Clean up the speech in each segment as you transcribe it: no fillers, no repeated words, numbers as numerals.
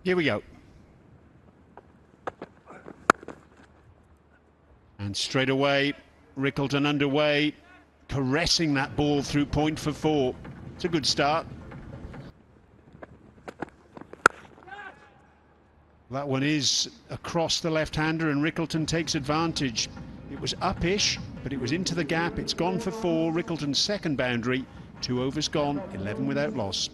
Here we go. And straight away, Rickleton underway, caressing that ball through point for 4. It's a good start. That one is across the left-hander and Rickleton takes advantage. It was up-ish, but it was into the gap. It's gone for 4. Rickleton's second boundary. 2 overs gone, 11 without loss.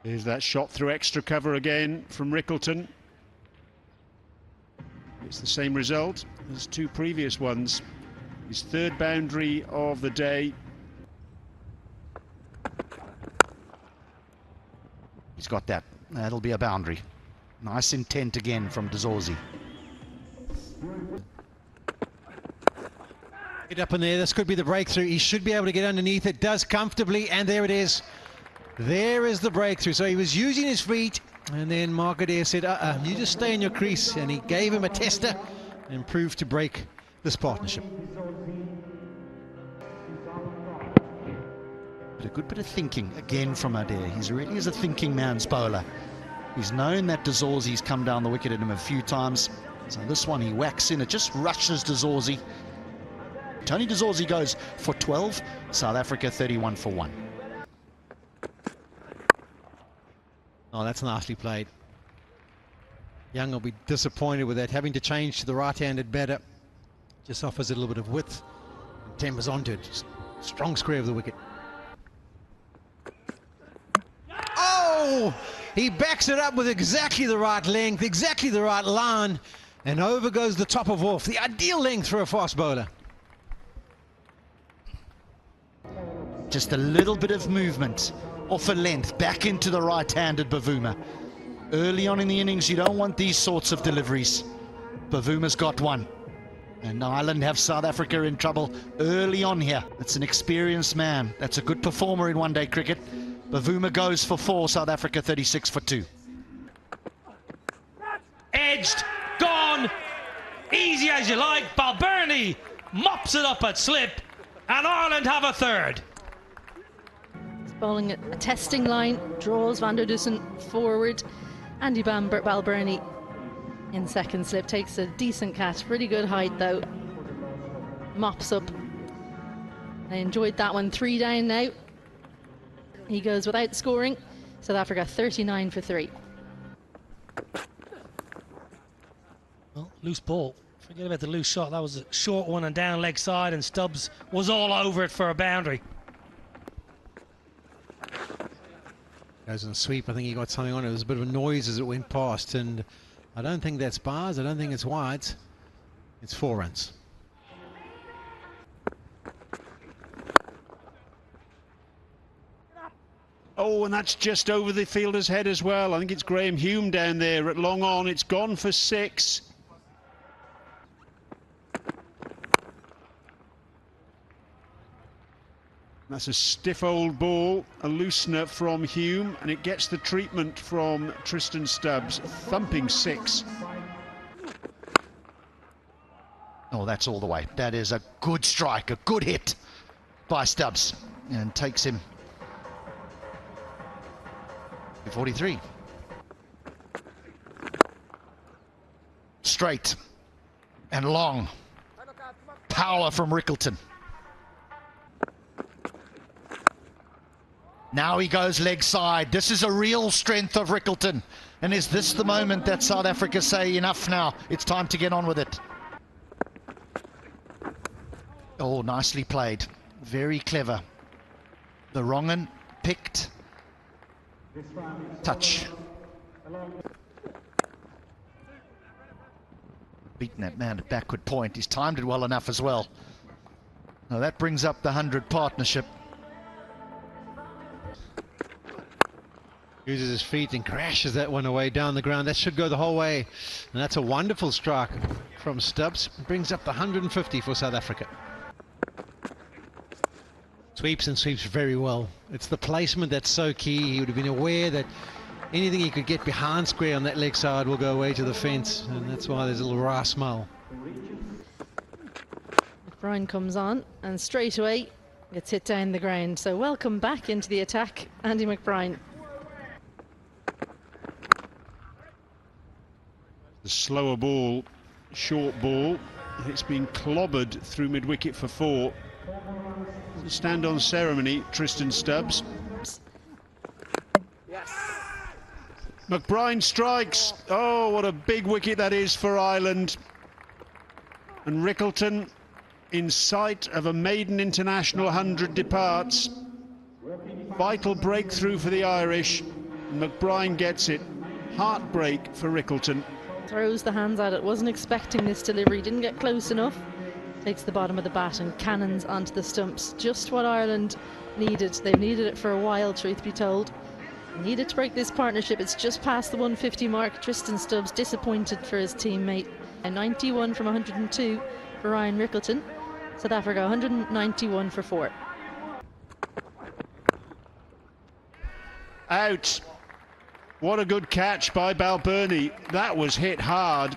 Here's that shot through extra cover again from Rickleton. It's the same result as 2 previous ones. His third boundary of the day. He's got that. That'll be a boundary. Nice intent again from De Zorzi. Get up in there. This could be the breakthrough. He should be able to get underneath it. Does comfortably, and there it is. There is the breakthrough. So he was using his feet, and then Mark Adair said, you just stay in your crease, and he gave him a tester and proved to break this partnership. But a good bit of thinking again from Adair. He's really is a thinking man's bowler. He's known that De Zorzi's come down the wicket at him a few times. So this one he whacks in. It just rushes De Zorzi. Tony De Zorzi goes for 12. South Africa 31 for 1. Oh, that's nicely played. Young will be disappointed with that, having to change to the right-handed batter. Just offers it a little bit of width. And timbers onto it. Just strong square of the wicket. Oh! He backs it up with exactly the right length, exactly the right line, and over goes the top of off. The ideal length for a fast bowler. Just a little bit of movement off a length back into the right-handed Bavuma. Early on in the innings, you don't want these sorts of deliveries. Bavuma's got one. And Ireland have South Africa in trouble early on here. That's an experienced man. That's a good performer in one-day cricket. Bavuma goes for 4, South Africa 36 for 2. Edged, gone, easy as you like. Balbirnie mops it up at slip, and Ireland have a third. Bowling a testing line, draws Van der Dussen forward. Andy Balbirnie in second slip, takes a decent catch, pretty good height though. Mops up. I enjoyed that one. 3 down now. He goes without scoring. South Africa 39 for 3. Well, loose ball. Forget about the loose shot. That was a short one and down leg side, and Stubbs was all over it for a boundary. Goes on sweep. I think he got something on it. There was a bit of a noise as it went past, and I don't think that's bars. I don't think it's wides. It's 4 runs. Oh, and that's just over the fielder's head as well. I think it's Graham Hume down there at long on. It's gone for 6. That's a stiff old ball, a loosener from Hume, and it gets the treatment from Tristan Stubbs. Thumping 6. Oh, that's all the way. That is a good strike, a good hit by Stubbs, and takes him to 43. Straight and long. Power from Rickleton. Now he goes leg side. This is a real strength of Rickleton. And is this the moment that South Africa say, enough now, it's time to get on with it? Oh, nicely played. Very clever. The wrong one picked. Touch. Beaten that man at backward point. He's timed it well enough as well. Now that brings up the 100 partnership. Uses his feet and crashes that one away down the ground. That should go the whole way. And that's a wonderful strike from Stubbs. Brings up the 150 for South Africa. Sweeps and sweeps very well. It's the placement that's so key. He would have been aware that anything he could get behind square on that leg side will go away to the fence. And that's why there's a little wry smile. Brian comes on and straight away Gets hit down the ground. So welcome back into the attack, Andy McBride. The slower ball, short ball, and it's been clobbered through mid-wicket for 4. So stand on ceremony, Tristan Stubbs. McBride strikes. Oh, what a big wicket that is for Ireland. And Rickleton, in sight of a maiden international 100, departs. Vital breakthrough for the Irish. McBride gets it. Heartbreak for Rickleton. Throws the hands at it. Wasn't expecting this delivery. Didn't get close enough. Takes the bottom of the bat and cannons onto the stumps. Just what Ireland needed. They've needed it for a while, truth be told. Needed to break this partnership. It's just past the 150 mark. Tristan Stubbs disappointed for his teammate. And 91 from 102 for Ryan Rickleton. South Africa 191 for 4. Out. What a good catch by Balbirnie. That was hit hard.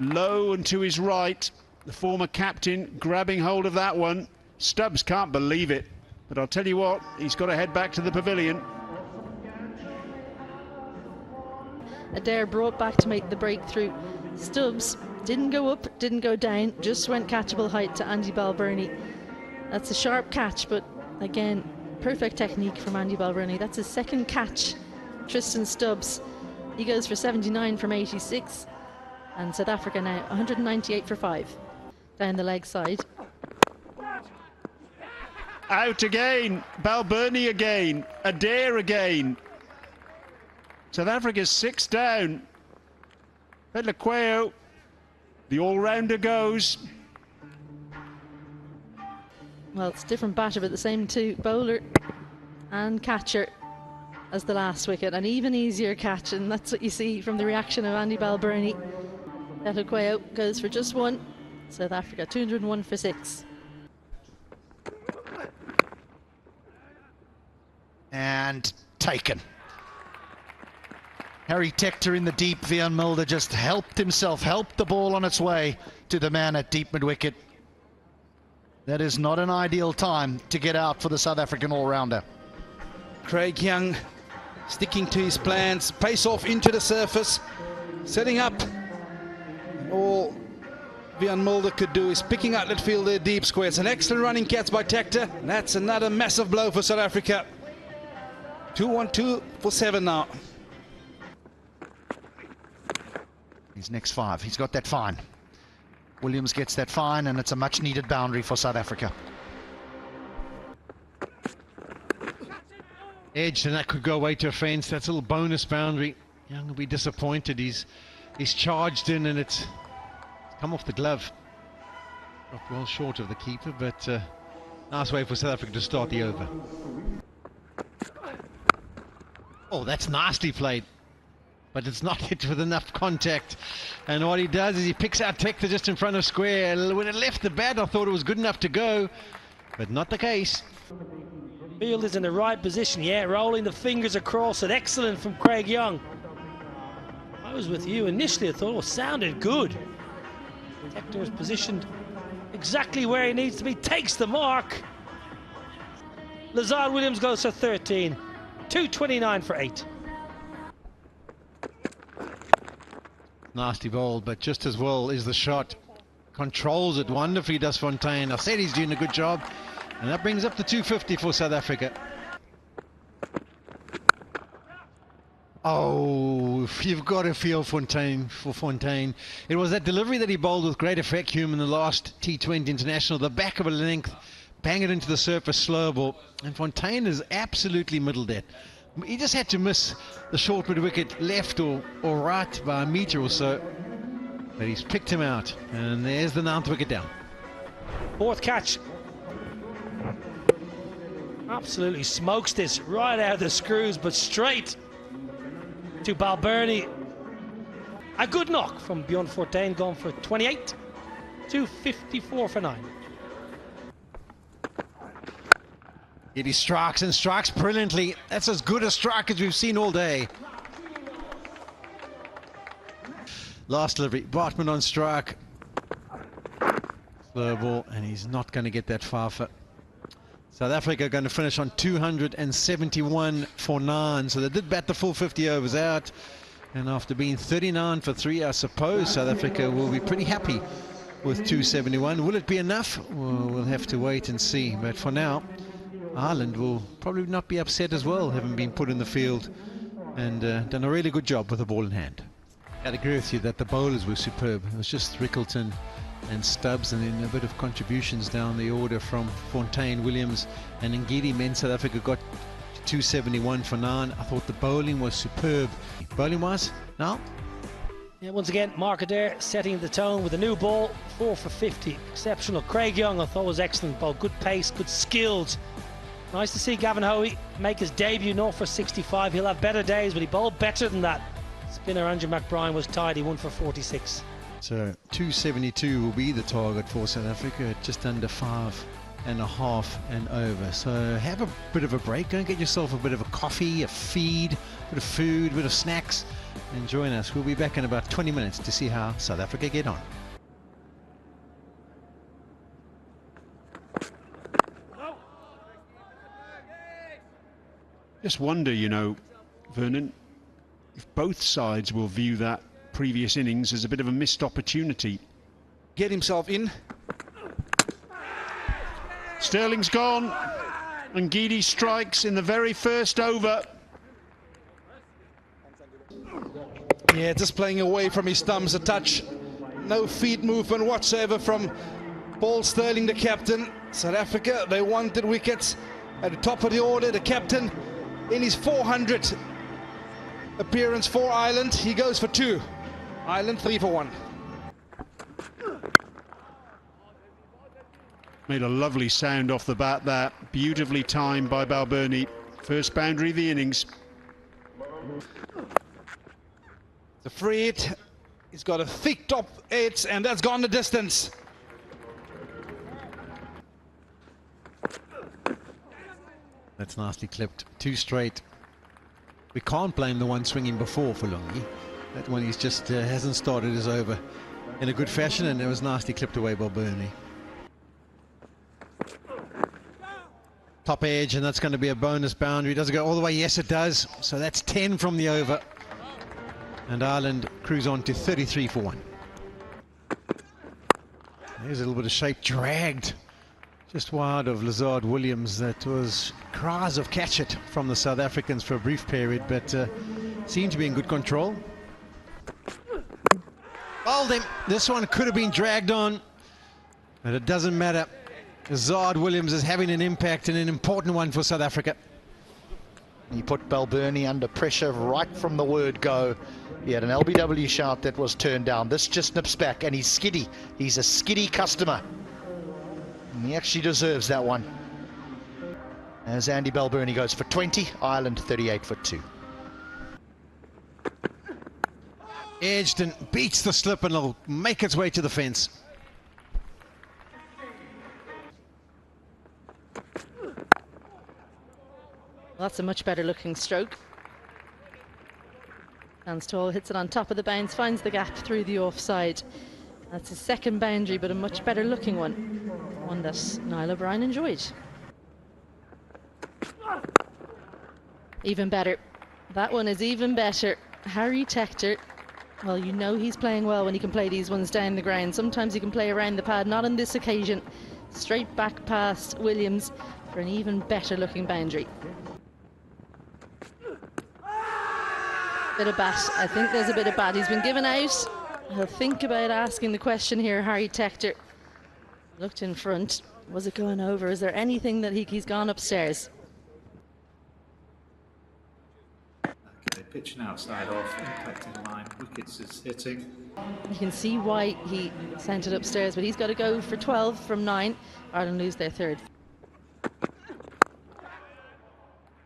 Low and to his right. The former captain grabbing hold of that one. Stubbs can't believe it. But I'll tell you what, he's got to head back to the pavilion. Adair brought back to make the breakthrough. Stubbs didn't go up, didn't go down, just went catchable height to Andy Balbirnie. That's a sharp catch, but again, perfect technique from Andy Balbirnie. That's his second catch. Tristan Stubbs, he goes for 79 from 86. And South Africa now 198 for 5. Down the leg side. Out again. Balbirnie again. Adair again. South Africa's 6 down. Pedlequeo, the all-rounder, goes. Well, it's a different batter, but the same two, bowler and catcher, as the last wicket. An even easier catch, and that's what you see from the reaction of Andy Balbirnie. Pedlequeo goes for just 1. South Africa 201 for 6. And taken. Harry Tector in the deep. Vian Mulder just helped himself, helped the ball on its way to the man at deep mid-wicket. That is not an ideal time to get out for the South African all-rounder. Craig Young sticking to his plans, pace off into the surface, setting up. All Vian Mulder could do is picking out that field there deep square. It's an excellent running catch by Tector. That's another massive blow for South Africa. 2-1-2 for 7 now. His next 5. He's got that fine. Williams gets that fine, and it's a much needed boundary for South Africa. Edged, and that could go away to a fence. That's a little bonus boundary. Young will be disappointed. He's charged in, and it's come off the glove. Dropped well short of the keeper, but nice way for South Africa to start the over. Oh, that's nicely played. But it's not hit with enough contact. And what he does is he picks out Tector just in front of square. When it left the bat, I thought it was good enough to go, but not the case. Field is in the right position, yeah, rolling the fingers across it. Excellent from Craig Young. I was with you initially. I thought it sounded good. Tector is positioned exactly where he needs to be. Takes the mark. Lazard Williams goes for 13. 229 for 8. Nasty ball, but just as well is the shot. Controls it wonderfully, does Fontaine. I said he's doing a good job. And that brings up the 250 for South Africa. Oh, you've got to feel Fontaine. It was that delivery that he bowled with great effect, Hume, in the last T20 International. The back of a length, bang it into the surface, slow ball. And Fontaine is absolutely middled it. He just had to miss the short mid-wicket left or right by a metre or so. But he's picked him out. And there's the 9th wicket down. 4th catch. Absolutely smokes this right out of the screws, but straight to Balbirnie. A good knock from Bjorn Fortuin, gone for 28. 254 for 9. He strikes and strikes brilliantly. That's as good a strike as we've seen all day. Last delivery, Bartman on strike. Slow ball, and he's not going to get that far for South Africa going to finish on 271 for 9. So they did bat the full 50 overs out. And after being 39 for 3, I suppose South Africa will be pretty happy with 271. Will it be enough? Well, we'll have to wait and see. But for now, Ireland will probably not be upset as well, having been put in the field and done a really good job with the ball in hand. I'd agree with you that the bowlers were superb. It was just Rickleton and Stubbs, and then a bit of contributions down the order from Fontaine, Williams and Ngidi meant South Africa got 271 for 9. I thought the bowling was superb. Bowling wise, now? Yeah, once again, Mark Adair setting the tone with a new ball, 4 for 50. Exceptional. Craig Young, I thought, was excellent ball. Good pace, good skills. Nice to see Gavin Hoey make his debut, 0 for 65. He'll have better days, but he bowled better than that. Spinner Andrew McBride was tidy, 1 for 46. So 272 will be the target for South Africa at just under 5.5 and over. So have a bit of a break. Go and get yourself a bit of a coffee, a feed, a bit of food, a bit of snacks, and join us. We'll be back in about 20 minutes to see how South Africa get on. Just wonder, you know, Vernon, if both sides will view that previous innings as a bit of a missed opportunity. Get himself in. Sterling's gone, and Ngidi strikes in the very first over. Yeah, just playing away from his thumbs a touch. No feet movement whatsoever from Paul Sterling, the captain. South Africa, they wanted wickets at the top of the order. The captain in his 400th appearance for Ireland. He goes for 2. Ireland 3 for 1. Made a lovely sound off the bat there. Beautifully timed by Balbirnie. First boundary of the innings. The free hit. He's got a thick top edge, and that's gone the distance. That's nicely clipped. 2 straight. We can't blame the one swinging before for Lungi. That one he's just hasn't started his over in a good fashion, and it was nicely clipped away by Burnley. Top edge, and that's going to be a bonus boundary. Does it go all the way? Yes, it does. So that's 10 from the over. And Ireland cruise on to 33 for 1. There's a little bit of shape dragged just wide of Lazard Williams. That was cries of catch it from the South Africans for a brief period, but seemed to be in good control. Bowled him. This one could have been dragged on, but it doesn't matter. Lazard Williams is having an impact, and an important one for South Africa. He put Balbirnie under pressure right from the word go. He had an LBW shout that was turned down. This just nips back, and he's skiddy. He's a skiddy customer. And he actually deserves that one. As Andy Balbirnie goes for 20, Ireland 38 for 2. Edged and beats the slip, and it'll make its way to the fence. That's a much better looking stroke. Stands tall, hits it on top of the bounce, finds the gap through the offside. That's his second boundary, but a much better looking one. One that Niall O'Brien enjoyed. Even better. That one is even better. Harry Tector. Well, you know he's playing well when he can play these ones down the ground. Sometimes he can play around the pad, not on this occasion. Straight back past Williams for an even better looking boundary. Bit of bat. I think there's a bit of bat. He's been given out. He'll think about asking the question here, Harry Tector. Looked in front. Was it going over? Is there anything that he's gone upstairs? Okay, pitching outside off, impacting line, wickets is hitting. You can see why he sent it upstairs, but he's got to go for 12 from 9. Ireland lose their third.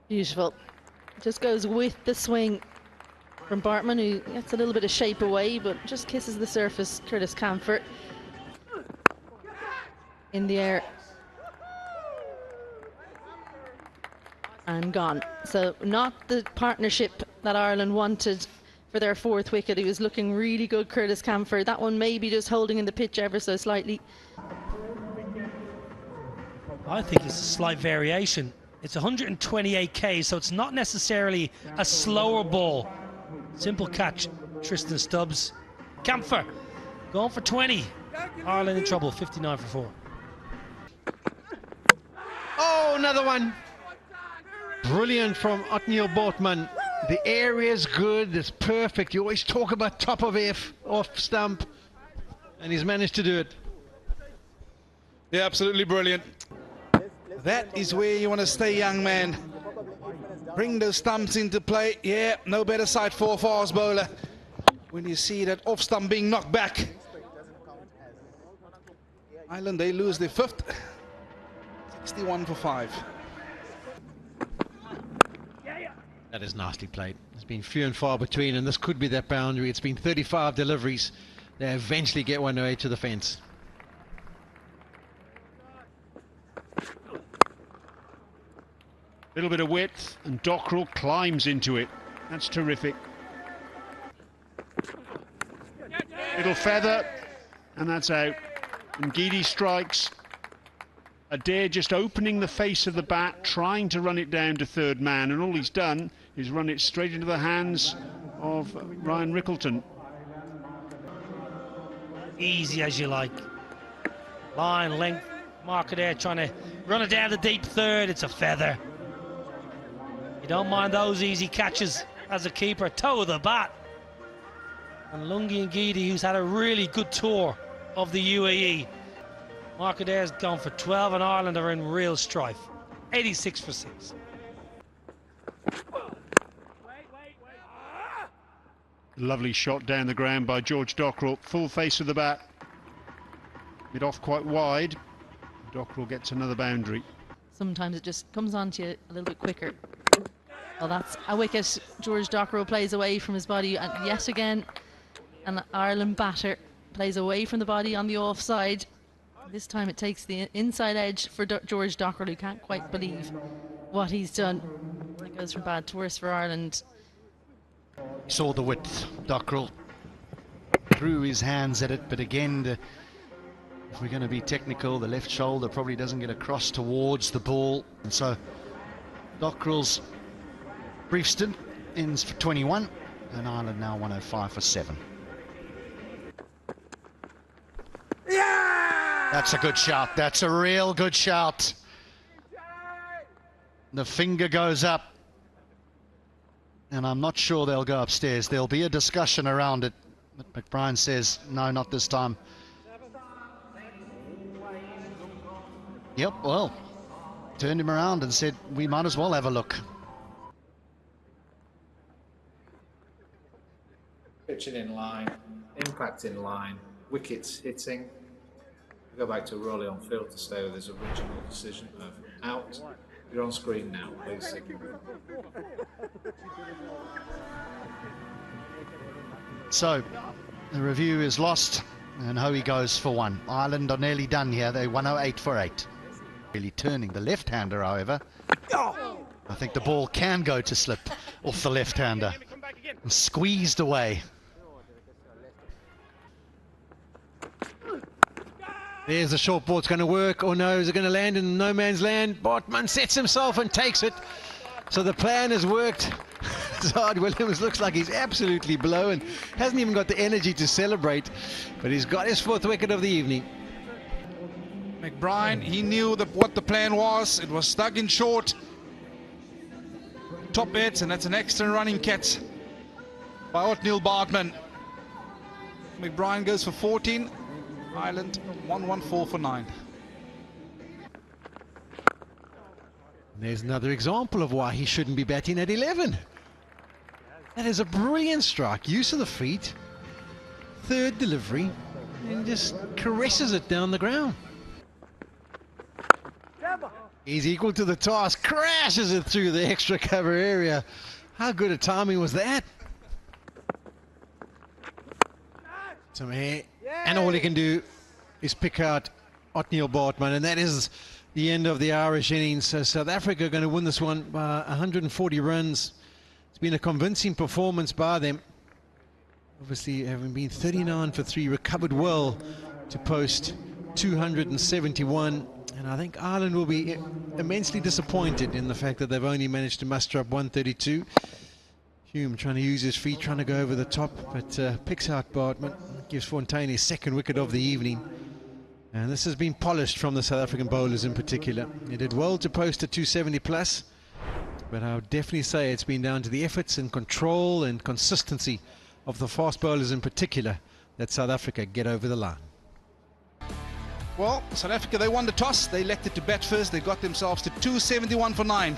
Beautiful. Just goes with the swing from Bartman, who gets a little bit of shape away, but just kisses the surface. Curtis Camphor in the air and gone. So not the partnership that Ireland wanted for their 4th wicket. He was looking really good, Curtis Camphor. That one maybe just holding in the pitch ever so slightly. I think it's a slight variation. It's 128k, so it's not necessarily a slower ball. Simple catch, Tristan Stubbs. Camphor going for 20. Ireland in trouble, 59 for 4. Oh, another one. Brilliant from Otniel Bortman. The area's good, it's perfect. You always talk about top of F, off stump, and he's managed to do it. Yeah, absolutely brilliant. That is where you want to stay, young man. Bring those stumps into play. Yeah, no better side for a fast bowler when you see that off stump being knocked back. Ireland, they lose their 5th. 61 for 5. That is nicely played. There's been few and far between, and this could be that boundary. It's been 35 deliveries. They eventually get one away to the fence. Little bit of width, and Dockrell climbs into it. That's terrific. Little feather, and that's out. And Geedy strikes. Adair just opening the face of the bat, trying to run it down to third man, and all he's done is run it straight into the hands of Ryan Rickleton. Easy as you like. Line, length, marker there, trying to run it down the deep third. It's a feather. You don't mind those easy catches as a keeper. Toe of the bat. And Lungi and Geedy, who's had a really good tour of the UAE. Marker there's gone for 12, and Ireland are in real strife. 86 for 6. Lovely shot down the ground by George Dockrell. Full face of the bat. It off quite wide. Dockrell gets another boundary. Sometimes it just comes on to you a little bit quicker. Well, that's a wicket. George Dockrell plays away from his body, and yet again an Ireland batter plays away from the body on the offside. This time it takes the inside edge for George Dockrell, who can't quite believe what he's done. It goes from bad to worse for Ireland. He saw the width. Dockrell threw his hands at it, but again, if we're going to be technical, the left shoulder probably doesn't get across towards the ball, and so Dockrell's brief stint ends for 21, and Ireland now 105 for 7. That's a good shout. That's a real good shout. The finger goes up, and I'm not sure they'll go upstairs. There'll be a discussion around it, but McBride says no, not this time. Yep, well, turned him around and said we might as well have a look. Pitching in line, impact in line, wickets hitting. We go back to Rowley on field to stay with his original decision of out. You're on screen now, please. So the review is lost, and Hoey goes for 1. Ireland are nearly done here. They're 108 for 8. Really turning the left-hander, however. I think the ball can go to slip off the left-hander. And squeezed away. There's the short ball. It's going to work. Oh no, is it going to land in no man's land? Bortman sets himself and takes it. So the plan has worked. Zard Williams looks like he's absolutely below and hasn't even got the energy to celebrate, but he's got his 4th wicket of the evening. McBride, he knew what the plan was. It was stuck in short. Top hit, and that's an extra running catch by Otniel Bortman. McBride goes for 14. Ireland 114 for 9. There's another example of why he shouldn't be batting at 11. That is a brilliant strike. Use of the feet. 3rd delivery. And just caresses it down the ground. He's equal to the task. Crashes it through the extra cover area. How good a timing was that? Some hair. And all he can do is pick out Otniel Bortman, and that is the end of the Irish innings. So South Africa are going to win this one by 140 runs. It's been a convincing performance by them. Obviously, having been 39 for 3, recovered well to post 271. And I think Ireland will be immensely disappointed in the fact that they've only managed to muster up 132. Hume trying to use his feet, trying to go over the top, but picks out Bartman, gives Fontaine his second wicket of the evening. And this has been polished from the South African bowlers in particular. He did well to post a 270 plus, but I would definitely say it's been down to the efforts and control and consistency of the fast bowlers in particular that South Africa get over the line. Well, South Africa, they won the toss. They elected to bat first. They got themselves to 271 for 9.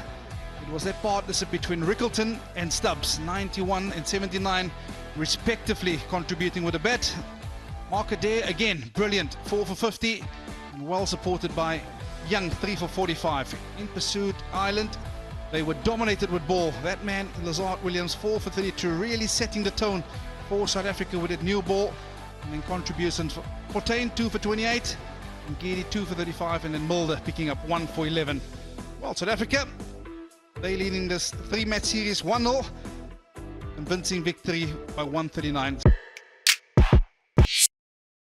It was that partnership between Rickleton and Stubbs, 91 and 79 respectively, contributing with a bat. Mark Adair again brilliant, 4 for 50, and well supported by Young, 3 for 45. In pursuit, Ireland, they were dominated with ball. That man, Lazard Williams, 4 for 32, really setting the tone for South Africa with that new ball. And then contributions, Fontaine 2 for 28, and Geedy 2 for 35, and then Mulder picking up 1 for 11. Well, South Africa, they leading this 3-match series 1-0, convincing victory by 139.